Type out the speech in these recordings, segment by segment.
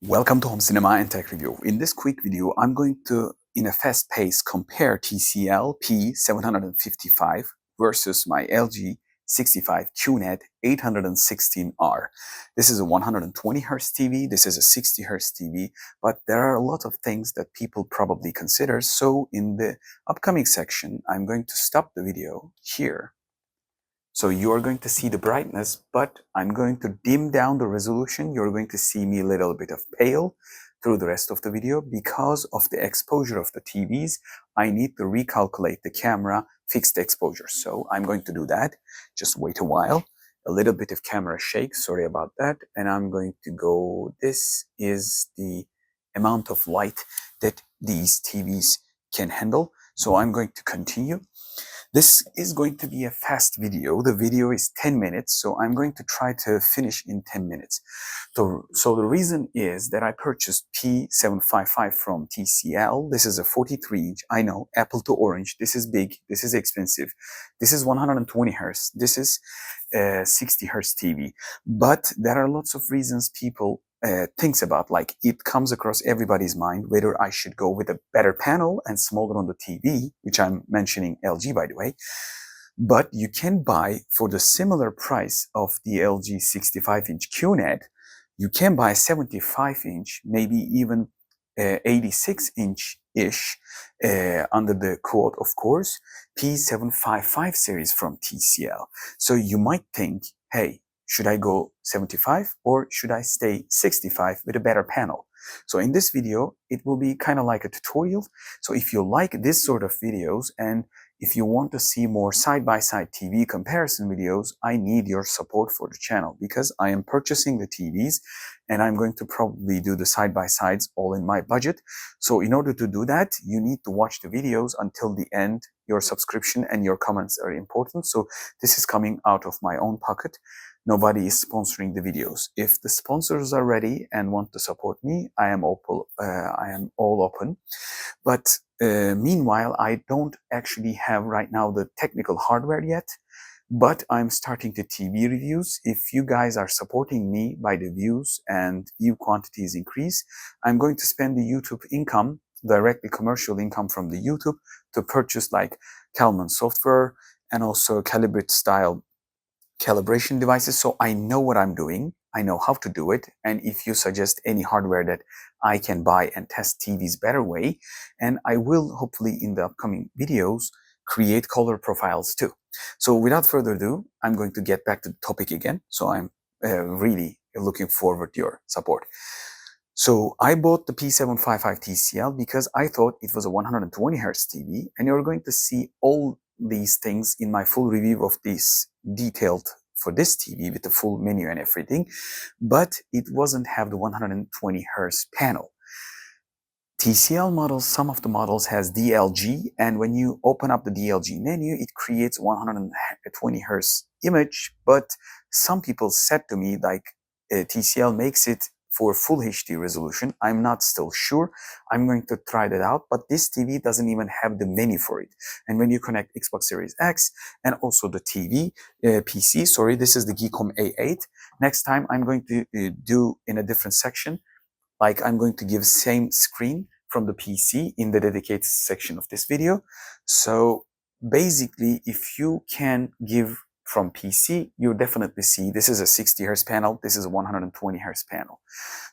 Welcome to Home Cinema and Tech Review. In this quick video, I'm going to, in a fast pace, compare TCL P755 versus my LG 65 QNED816R. This is a 120 Hz TV, this is a 60 Hz TV, but there are a lot of things that people probably consider. So in the upcoming section, I'm going to stop the video here. So you are going to see the brightness, but I'm going to dim down the resolution. You're going to see me a little bit of pale through the rest of the video because of the exposure of the TVs. I need to recalculate the camera fixed exposure. So I'm going to do that. Just wait a while. A little bit of camera shake, sorry about that. And I'm going to go, this is the amount of light that these TVs can handle. So I'm going to continue. This is going to be a fast video. The video is 10 minutes, so I'm going to try to finish in 10 minutes. So the reason is that I purchased P755 from TCL. This is a 43-inch. I know, apple to orange. This is big. This is expensive. This is 120 Hz. This is 60 Hz TV. But there are lots of reasons people thinks about, like it comes across everybody's mind whether I should go with a better panel and smaller on the TV, which I'm mentioning LG by the way. But you can buy for the similar price of the LG 65-inch QNED, you can buy a 75-inch, maybe even 86-inch-ish, under the quote, of course, P755 series from TCL. So you might think, hey, should I go 75 or should I stay 65 with a better panel? So in this video, it will be kind of like a tutorial. So if you like this sort of videos and if you want to see more side-by-side TV comparison videos, I need your support for the channel because I am purchasing the TVs and I'm going to probably do the side-by-sides all in my budget. So in order to do that, you need to watch the videos until the end. Your subscription and your comments are important. So this is coming out of my own pocket. Nobody is sponsoring the videos. If the sponsors are ready and want to support me, I am all open. But meanwhile, I don't actually have right now the technical hardware yet, but I'm starting the TV reviews. If you guys are supporting me by the views and view quantities increase, I'm going to spend the YouTube income, directly commercial income from the YouTube, to purchase like Kalman software and also Calibrate style calibration devices. So I know what I'm doing. I know how to do it. And if you suggest any hardware that I can buy and test TVs better way, and I will hopefully in the upcoming videos create color profiles too. So without further ado, I'm going to get back to the topic again. So I'm really looking forward to your support. So I bought the P755 TCL because I thought it was a 120 Hz TV, and you're going to see all these things in my full review of this detailed for this TV with the full menu and everything, but it wasn't have the 120 Hz panel. TCL models, some of the models has DLG, and when you open up the DLG menu, it creates 120 Hz image, but some people said to me like TCL makes it for full HD resolution. I'm not still sure. I'm going to try that out, but this TV doesn't even have the menu for it. And when you connect Xbox Series X and also the PC, sorry, this is the Geekom A8. Next time I'm going to do in a different section, like I'm going to give same screen from the PC in the dedicated section of this video. So basically, if you can give from PC, you definitely see this is a 60 Hz panel, this is a 120 Hz panel.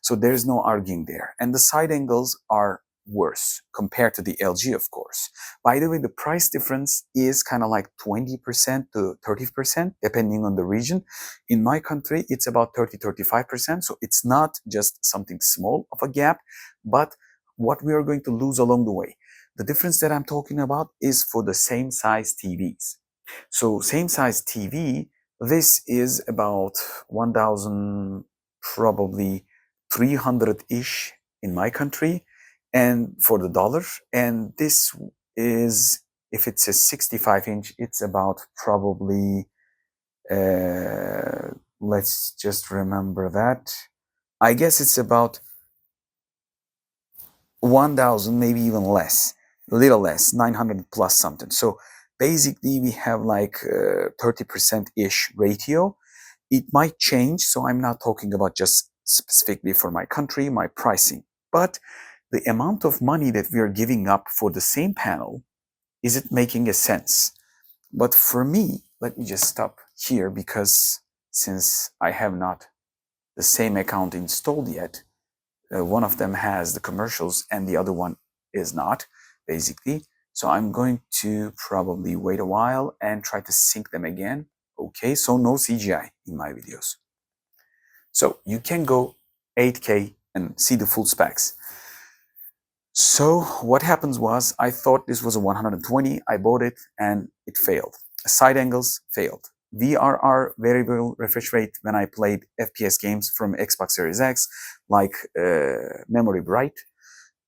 So there's no arguing there. And the side angles are worse compared to the LG, of course. By the way, the price difference is kind of like 20% to 30%, depending on the region. In my country, it's about 30-35%. So it's not just something small of a gap, but what we are going to lose along the way. The difference that I'm talking about is for the same size TVs. So same size TV, this is about 1,000, probably 300-ish in my country, and for the dollar. And this is, if it's a 65-inch, it's about probably, let's just remember that. I guess it's about 1,000, maybe even less, a little less, 900 plus something. So basically we have like 30%-ish ratio. It might change, so I'm not talking about just specifically for my country, my pricing. But the amount of money that we are giving up for the same panel, is it making a sense? But for me, let me just stop here, because since I have not the same account installed yet, one of them has the commercials and the other one is not, basically. So I'm going to probably wait a while and try to sync them again. Okay, so no CGI in my videos. So you can go 8K and see the full specs. So what happens was, I thought this was a 120, I bought it and it failed. Side angles failed. VRR, variable refresh rate, when I played FPS games from Xbox Series X, like Memory Bright,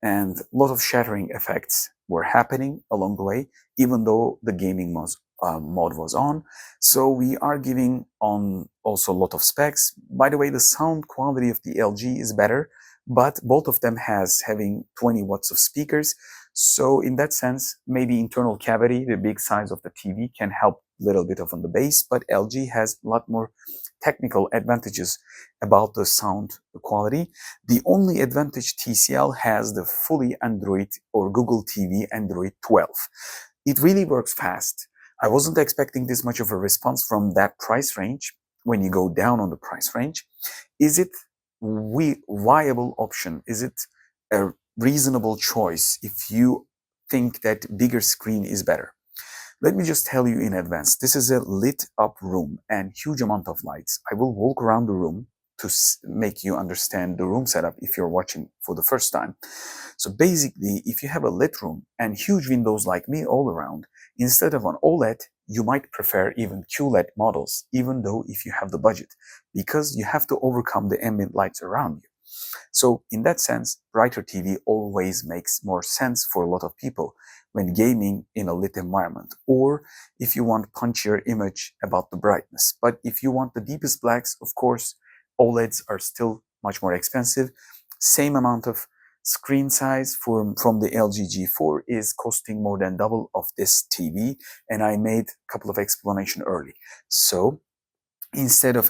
and a lot of shattering effects were happening along the way, even though the gaming mode was on. So we are giving on also a lot of specs. By the way, the sound quality of the LG is better, but both of them has having 20 watts of speakers. So in that sense, maybe internal cavity, the big size of the TV, can help a little bit of on the bass, but LG has a lot more technical advantages about the sound quality. The only advantage TCL has the fully Android or Google TV Android 12. It really works fast. I wasn't expecting this much of a response from that price range. When you go down on the price range, is it a viable option? Is it a reasonable choice if you think that bigger screen is better? Let me just tell you in advance, this is a lit up room and huge amount of lights. I will walk around the room to make you understand the room setup if you're watching for the first time. So basically, if you have a lit room and huge windows like me all around, instead of an OLED, you might prefer even QLED models, even though if you have the budget, because you have to overcome the ambient lights around you. So in that sense, brighter TV always makes more sense for a lot of people when gaming in a lit environment, or if you want punchier image about the brightness. But if you want the deepest blacks, of course, OLEDs are still much more expensive. Same amount of screen size from the LG G4 is costing more than double of this TV, and I made a couple of explanation early. So instead of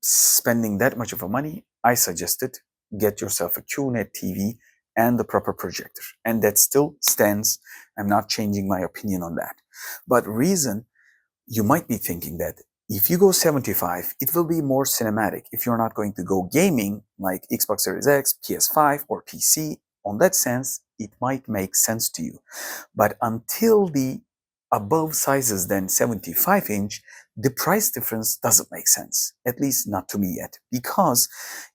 spending that much of a money, I suggested get yourself a QNED TV and the proper projector. And that still stands. I'm not changing my opinion on that. But reason, you might be thinking that if you go 75, it will be more cinematic. If you're not going to go gaming like Xbox Series X, PS5, or PC, on that sense, it might make sense to you. But until the above sizes than 75-inch, the price difference doesn't make sense, at least not to me yet, because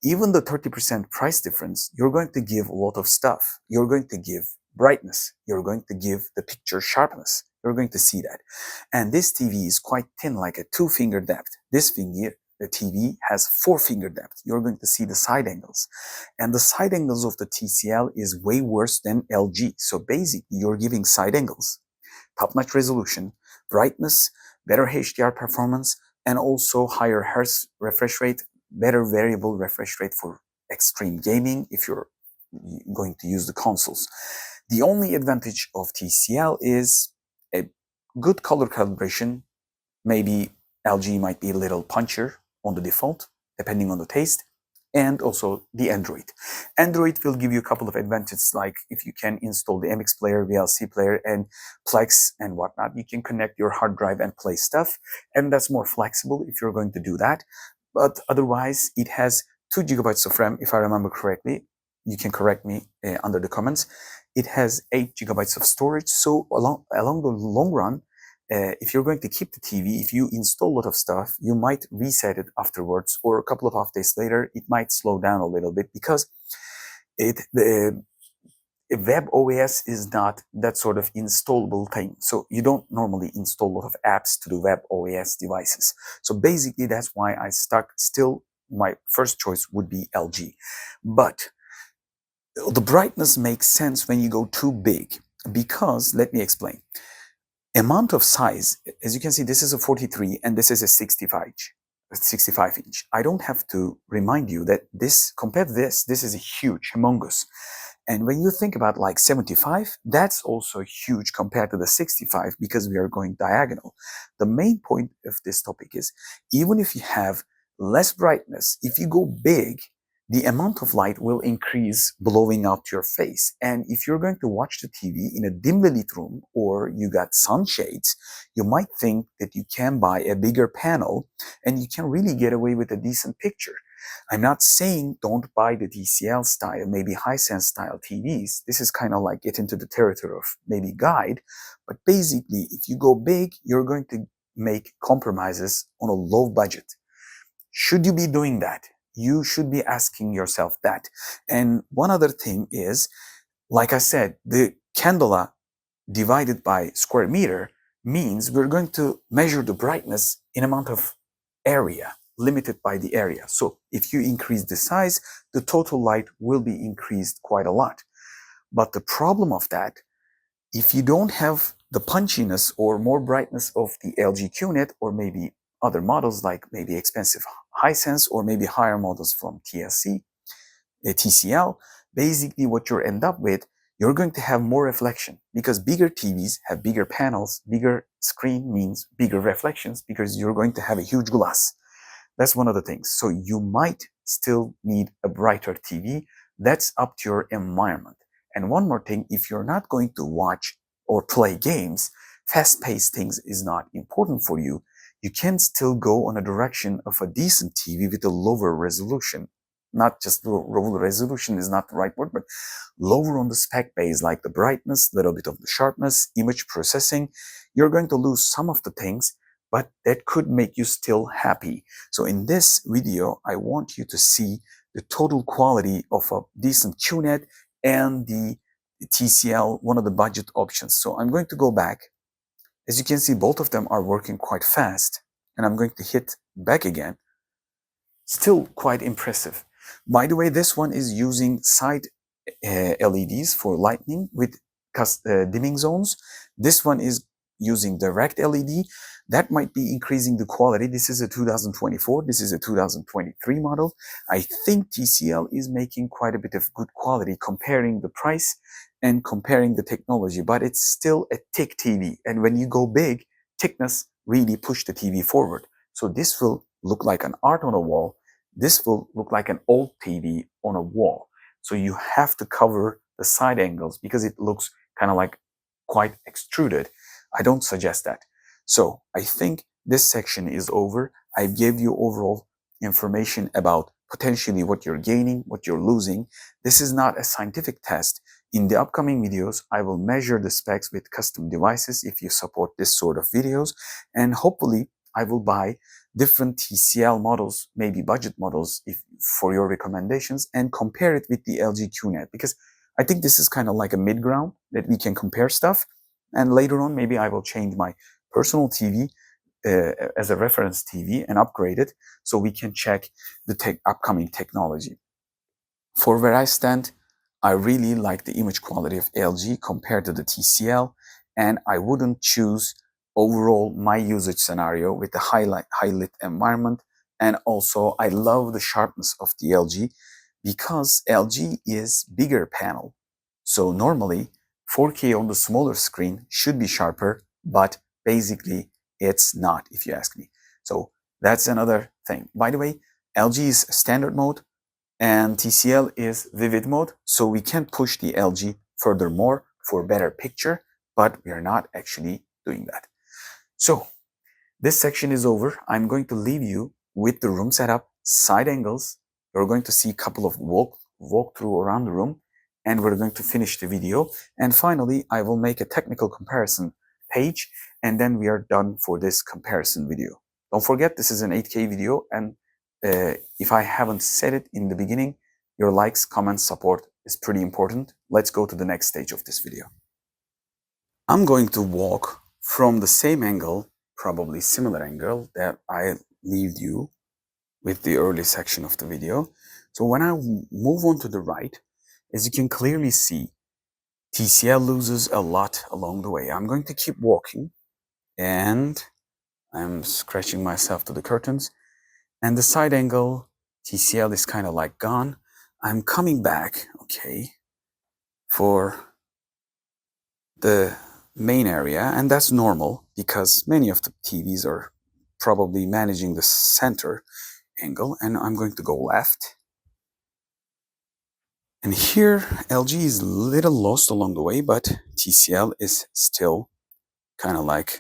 even the 30% price difference, you're going to give a lot of stuff. You're going to give brightness. You're going to give the picture sharpness. You're going to see that. And this TV is quite thin, like a 2-finger depth. This finger, the TV, has 4-finger depth. You're going to see the side angles. And the side angles of the TCL is way worse than LG. So basically, you're giving side angles, top-notch resolution, brightness, better HDR performance, and also higher hertz refresh rate, better variable refresh rate for extreme gaming if you're going to use the consoles. The only advantage of TCL is a good color calibration. Maybe LG might be a little punchier on the default, depending on the taste, and also the Android. Android will give you a couple of advantages, like if you can install the MX player, VLC player, and Plex and whatnot, you can connect your hard drive and play stuff, and that's more flexible if you're going to do that. But otherwise, it has 2 gigabytes of RAM, if I remember correctly. You can correct me under the comments. It has 8 gigabytes of storage, so along the long run, if you're going to keep the TV, if you install a lot of stuff, you might reset it afterwards, or a couple of updates later, it might slow down a little bit, because the web OS is not that sort of installable thing. So you don't normally install a lot of apps to the web OS devices. So basically, that's why I stuck. Still, my first choice would be LG. But the brightness makes sense when you go too big, because, let me explain. Amount of size, as you can see, this is a 43 and this is a 65 inch. I don't have to remind you that this, compared to this is a huge, humongous. And when you think about like 75, that's also huge compared to the 65, because we are going diagonal. The main point of this topic is, even if you have less brightness, if you go big, the amount of light will increase, blowing out your face. And if you're going to watch the TV in a dimly lit room or you got sunshades, you might think that you can buy a bigger panel and you can really get away with a decent picture. I'm not saying don't buy the TCL style, maybe Hisense style TVs. This is kind of like get into the territory of maybe guide. But basically, if you go big, you're going to make compromises on a low budget. Should you be doing that? You should be asking yourself that. And one other thing is, like I said, the candela divided by square meter means we're going to measure the brightness in amount of area, limited by the area. So if you increase the size, the total light will be increased quite a lot. But the problem of that, if you don't have the punchiness or more brightness of the LG QNED or maybe other models like maybe expensive Hisense or maybe higher models from TCL, basically what you end up with, you're going to have more reflection because bigger TVs have bigger panels. Bigger screen means bigger reflections because you're going to have a huge glass. That's one of the things. So you might still need a brighter TV. That's up to your environment. And one more thing, if you're not going to watch or play games, fast-paced things is not important for you. You can still go on a direction of a decent TV with a lower resolution. Not just lower resolution is not the right word, but lower on the spec base, like the brightness, little bit of the sharpness, image processing. You're going to lose some of the things, but that could make you still happy. So in this video, I want you to see the total quality of a decent QNED and the TCL, one of the budget options. So I'm going to go back. As you can see, both of them are working quite fast, and I'm going to hit back again. Still quite impressive. By the way, this one is using side LEDs for lighting with dimming zones. This one is using direct LED. That might be increasing the quality. This is a 2024. This is a 2023 model. I think TCL is making quite a bit of good quality comparing the price and comparing the technology, but it's still a thick TV. And when you go big, thickness really push the TV forward. So this will look like an art on a wall. This will look like an old TV on a wall. So you have to cover the side angles because it looks kind of like quite extruded. I don't suggest that. So I think this section is over. I gave you overall information about potentially what you're gaining, what you're losing. This is not a scientific test. In the upcoming videos, I will measure the specs with custom devices if you support this sort of videos. And hopefully, I will buy different TCL models, maybe budget models for your recommendations, and compare it with the LG QNED, because I think this is kind of like a mid-ground that we can compare stuff. And later on, maybe I will change my personal TV as a reference TV and upgrade it so we can check the upcoming technology. For where I stand, I really like the image quality of LG compared to the TCL, and I wouldn't choose overall my usage scenario with the high lit environment. And also I love the sharpness of the LG because LG is bigger panel. So normally 4K on the smaller screen should be sharper, but basically it's not, if you ask me. So that's another thing. By the way, LG is standard mode and TCL is vivid mode. So we can push the LG furthermore for better picture, but we are not actually doing that. So this section is over. I'm going to leave you with the room setup, side angles. You're going to see a couple of walk through around the room, and we're going to finish the video. And finally, I will make a technical comparison page, and then we are done for this comparison video. Don't forget, this is an 8K video, and if I haven't said it in the beginning, your likes, comments, support is pretty important. Let's go to the next stage of this video. I'm going to walk from the same angle, probably similar angle that I leave you with the early section of the video. So when I move on to the right, as you can clearly see, TCL loses a lot along the way. I'm going to keep walking, and I'm scratching myself to the curtains. And the side angle, TCL is kind of like gone. I'm coming back, okay, for the main area, and that's normal because many of the TVs are probably managing the center angle. And I'm going to go left, And here LG is a little lost along the way, but TCL is still kind of like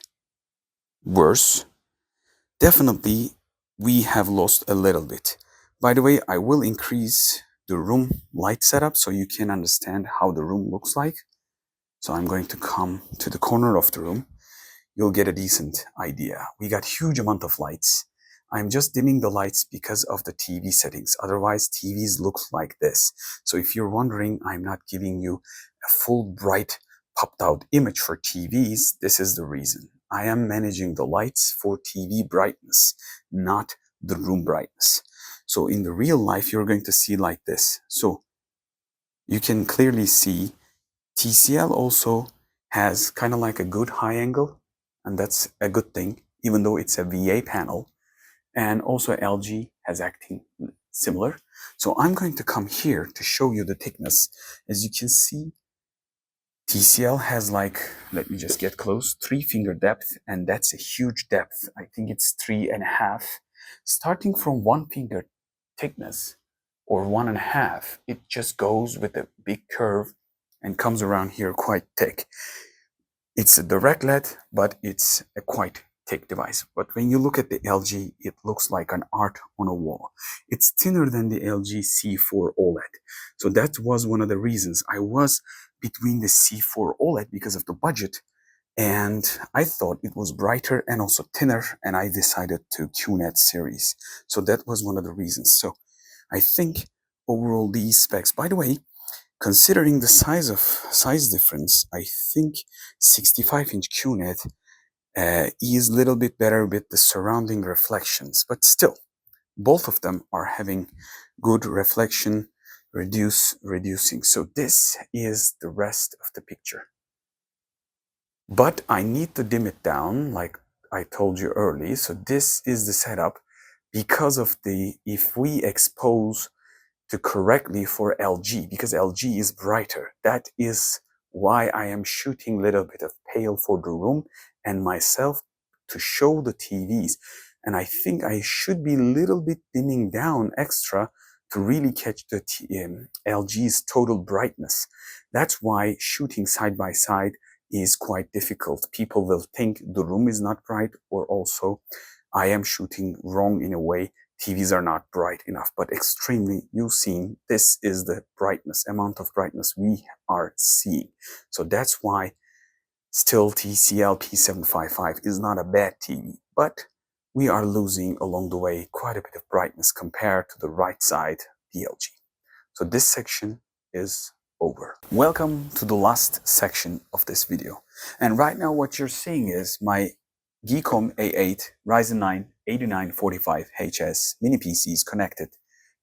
worse. Definitely we have lost a little bit. By the way, I will increase the room light setup so you can understand how the room looks like. So I'm going to come to the corner of the room. You'll get a decent idea. We got huge amount of lights. I'm just dimming the lights because of the TV settings. Otherwise, TVs look like this. So if you're wondering, I'm not giving you a full bright popped out image for TVs. This is the reason. I am managing the lights for TV brightness, not the room brightness. So in the real life, you're going to see like this. So you can clearly see TCL also has kind of like a good high angle, and that's a good thing, even though it's a VA panel. And also LG has acting similar. So I'm going to come here to show you the thickness. As you can see, TCL has like, let me just get close, 3-finger depth, and that's a huge depth. I think it's 3.5. Starting from 1-finger thickness, or 1.5, it just goes with a big curve and comes around here quite thick. It's a direct LED, but it's a quite thick device. But when you look at the LG, it looks like an art on a wall. It's thinner than the LG C4 OLED. So that was one of the reasons I was between the C4 OLED because of the budget, and I thought it was brighter and also thinner, and I decided to QNED series. So that was one of the reasons. So I think overall these specs, by the way, considering the size difference, I think 65-inch QNED is a little bit better with the surrounding reflections, but still, both of them are having good reflection, reducing. So this is the rest of the picture. But I need to dim it down, like I told you early. So this is the setup because of if we expose to correctly for LG, because LG is brighter. That is why I am shooting a little bit of pale for the room and myself to show the TVs. And I think I should be a little bit dimming down extra to really catch the LG's total brightness. That's why shooting side by side is quite difficult. People will think the room is not bright, or also I am shooting wrong in a way. TVs are not bright enough, but extremely, you've seen, this is the brightness, amount of brightness we are seeing. So that's why still TCL P755 is not a bad TV, but we are losing along the way quite a bit of brightness compared to the right side PLG. So this section is over. Welcome to the last section of this video. And right now what you're seeing is my Geekom A8 Ryzen 9 8945HS mini PCs connected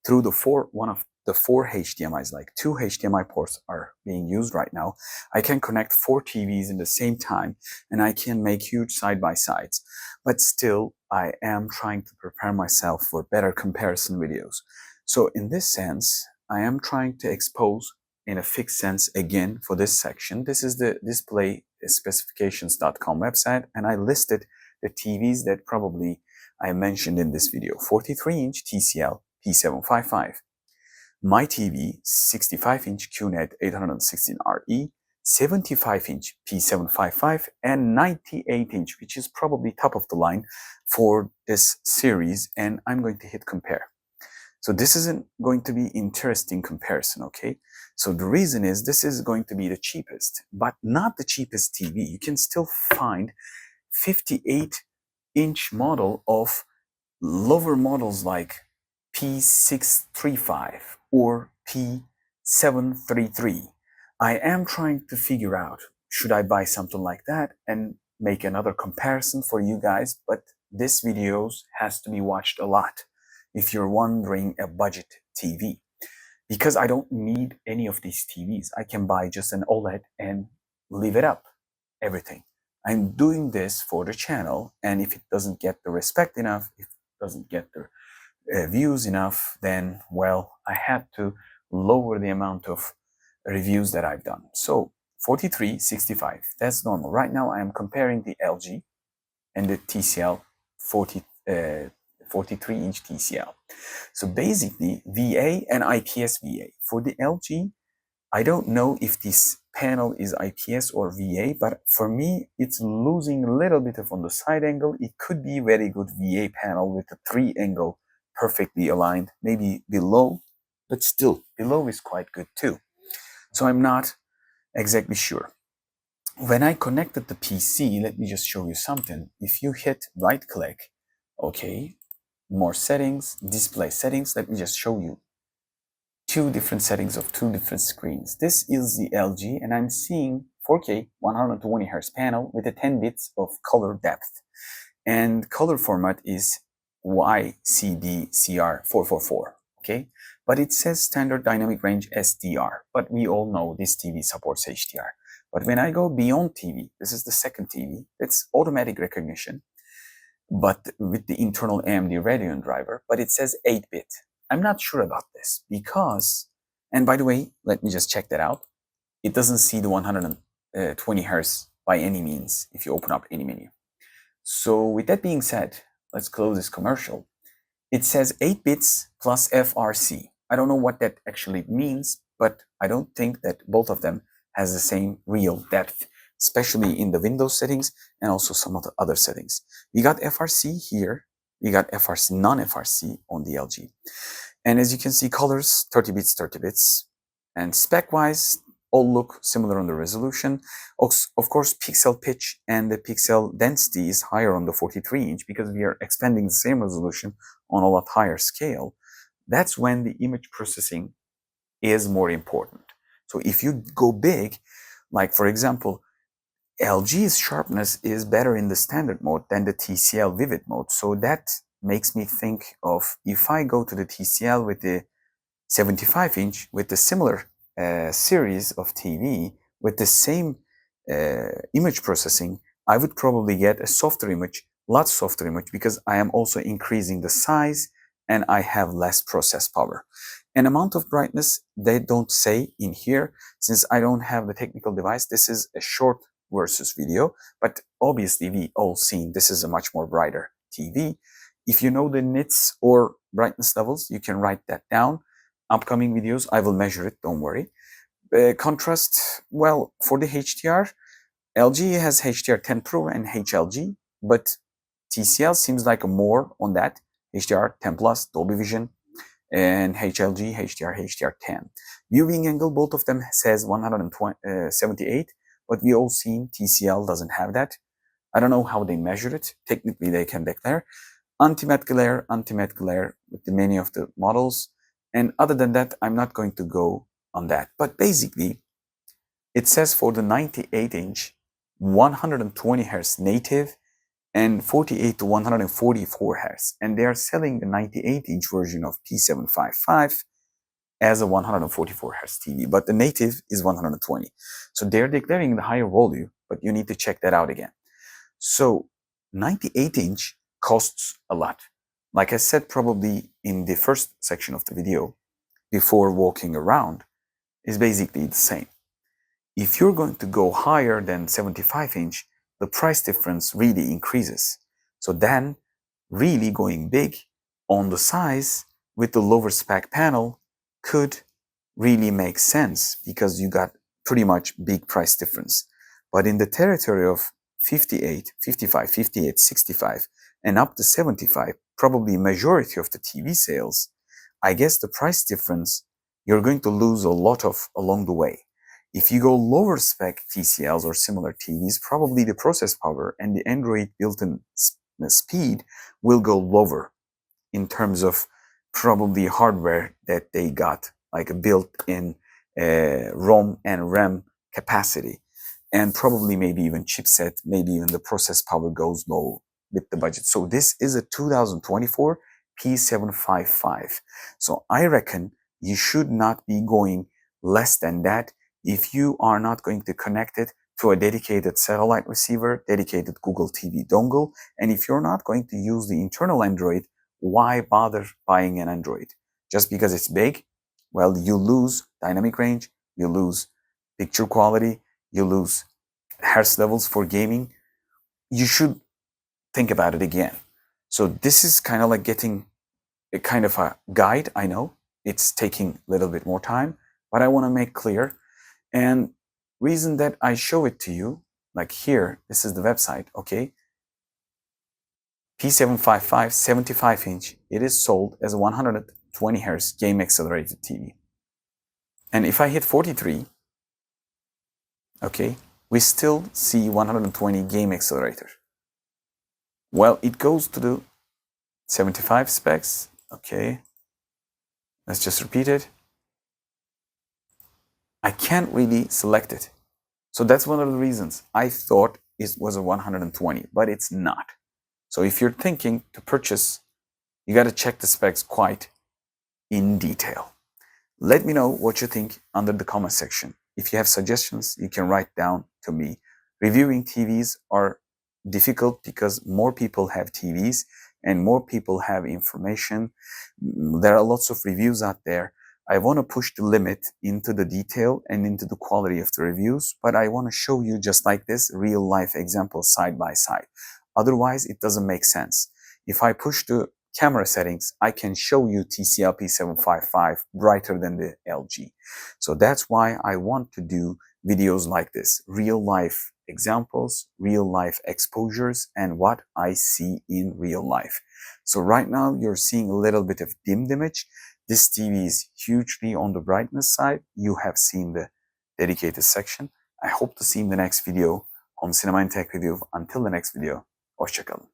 through one of the 4 HDMIs, like 2 HDMI ports are being used right now. I can connect 4 TVs in the same time, and I can make huge side-by-sides. But still, I am trying to prepare myself for better comparison videos. So in this sense, I am trying to expose in a fixed sense again for this section. This is the display specifications.com website, and I listed the TVs that probably I mentioned in this video. 43-inch TCL P755, my TV 65-inch QNED816RE, 75-inch P755, and 98-inch, which is probably top of the line for this series, and I'm going to hit compare. So this isn't going to be interesting comparison, okay? So the reason is this is going to be the cheapest, but not the cheapest TV. You can still find 58-inch model of lower models like P635 or P733. I am trying to figure out, should I buy something like that and make another comparison for you guys, but this video has to be watched a lot if you're wondering a budget TV, because I don't need any of these TVs. I can buy just an OLED and leave it up, everything. I'm doing this for the channel, and if it doesn't get the respect enough, if it doesn't get the views enough, then, well, I had to lower the amount of reviews that I've done. So 43, 65, that's normal. Right now I am comparing the LG and the TCL 43-inch TCL. So basically, VA and IPS VA. For the LG, I don't know if this panel is IPS or VA, but for me, it's losing a little bit of on the side angle. It could be very good VA panel with a 3 angle perfectly aligned, maybe below, but still, below is quite good too. So I'm not exactly sure. When I connected the PC, let me just show you something. If you hit right click, okay, more settings, display settings, let me just show you two different settings of two different screens. This is the LG, and I'm seeing 4K 120 Hz panel with a 10 bits of color depth. And color format is YCD-CR444, okay? But it says standard dynamic range SDR, but we all know this TV supports HDR. But when I go beyond TV, this is the second TV, it's automatic recognition, but with the internal AMD Radeon driver, but it says 8-bit. I'm not sure about this because, and by the way, let me just check that out. It doesn't see the 120 Hz by any means if you open up any menu. So with that being said, let's close this commercial. It says 8 bits plus FRC. I don't know what that actually means, but I don't think that both of them has the same real depth, especially in the Windows settings and also some of the other settings. We got FRC here. We got FRC, non-FRC on the LG. And as you can see, colors, 30 bits, 30 bits. And spec-wise, all look similar on the resolution. Of course, pixel pitch and the pixel density is higher on the 43-inch because we are expanding the same resolution on a lot higher scale. That's when the image processing is more important. So if you go big, like for example, LG's sharpness is better in the standard mode than the TCL Vivid mode. So that makes me think of if I go to the TCL with the 75-inch with the similar series of TV with the same image processing, I would probably get a softer image, lot softer image, because I am also increasing the size and I have less process power. An amount of brightness, they don't say in here, since I don't have the technical device. This is a short versus video, but obviously we all seen this is a much more brighter TV. If you know the nits or brightness levels, you can write that down. Upcoming videos, I will measure it, don't worry. Contrast, well, for the HDR, LG has HDR10 Pro and HLG, but TCL seems like more on that, HDR10 Plus, Dolby Vision, and HLG, HDR, HDR10. Viewing angle, both of them says 178, but we all seen TCL doesn't have that. I don't know how they measure it. Technically, they can declare. Anti-matte glare with the many of the models. And other than that, I'm not going to go on that. But basically, it says for the 98-inch, 120 Hz native and 48 to 144 Hz. And they are selling the 98-inch version of P755 as a 144 Hz TV, but the native is 120. So they're declaring the higher volume, but you need to check that out again. So 98-inch costs a lot. Like I said, probably in the first section of the video, before walking around, is basically the same. If you're going to go higher than 75-inch, the price difference really increases. So then, really going big on the size with the lower spec panel could really make sense because you got pretty much big price difference. But in the territory of 58, 55, 58, 65, and up to 75, probably majority of the TV sales, I guess the price difference, you're going to lose a lot of along the way. If you go lower spec TCLs or similar TVs, probably the process power and the Android built-in speed will go lower in terms of probably hardware that they got, like a built-in ROM and RAM capacity, and probably maybe even chipset, maybe even the process power goes low with the budget. So this is a 2024 P755. So I reckon you should not be going less than that if you are not going to connect it to a dedicated satellite receiver, dedicated Google TV dongle, and if you're not going to use the internal Android, why bother buying an Android? Just because it's big? Well, you lose dynamic range, you lose picture quality, you lose hertz levels for gaming. You should think about it again. So this is kind of like getting a kind of a guide. I know it's taking a little bit more time, but I want to make clear. And reason that I show it to you, like here, this is the website, okay? P755 75-inch, it is sold as a 120 Hz game accelerated TV. And if I hit 43, okay, we still see 120 game accelerator. Well, it goes to the 75 specs, okay. Let's just repeat it. I can't really select it. So that's one of the reasons I thought it was a 120, but it's not. So if you're thinking to purchase, you got to check the specs quite in detail. Let me know what you think under the comment section. If you have suggestions, you can write down to me. Reviewing TVs are difficult because more people have TVs and more people have information. There are lots of reviews out there. I want to push the limit into the detail and into the quality of the reviews, but I want to show you just like this real life examples side by side. Otherwise, it doesn't make sense. If I push the camera settings, I can show you TCL P755 brighter than the LG. So that's why I want to do videos like this, real life examples, real life exposures, and what I see in real life. So right now you're seeing a little bit of dimmed image. This TV is hugely on the brightness side. You have seen the dedicated section. I hope to see you in the next video on Cinema and Tech Review. Until the next video, hoşça kalın.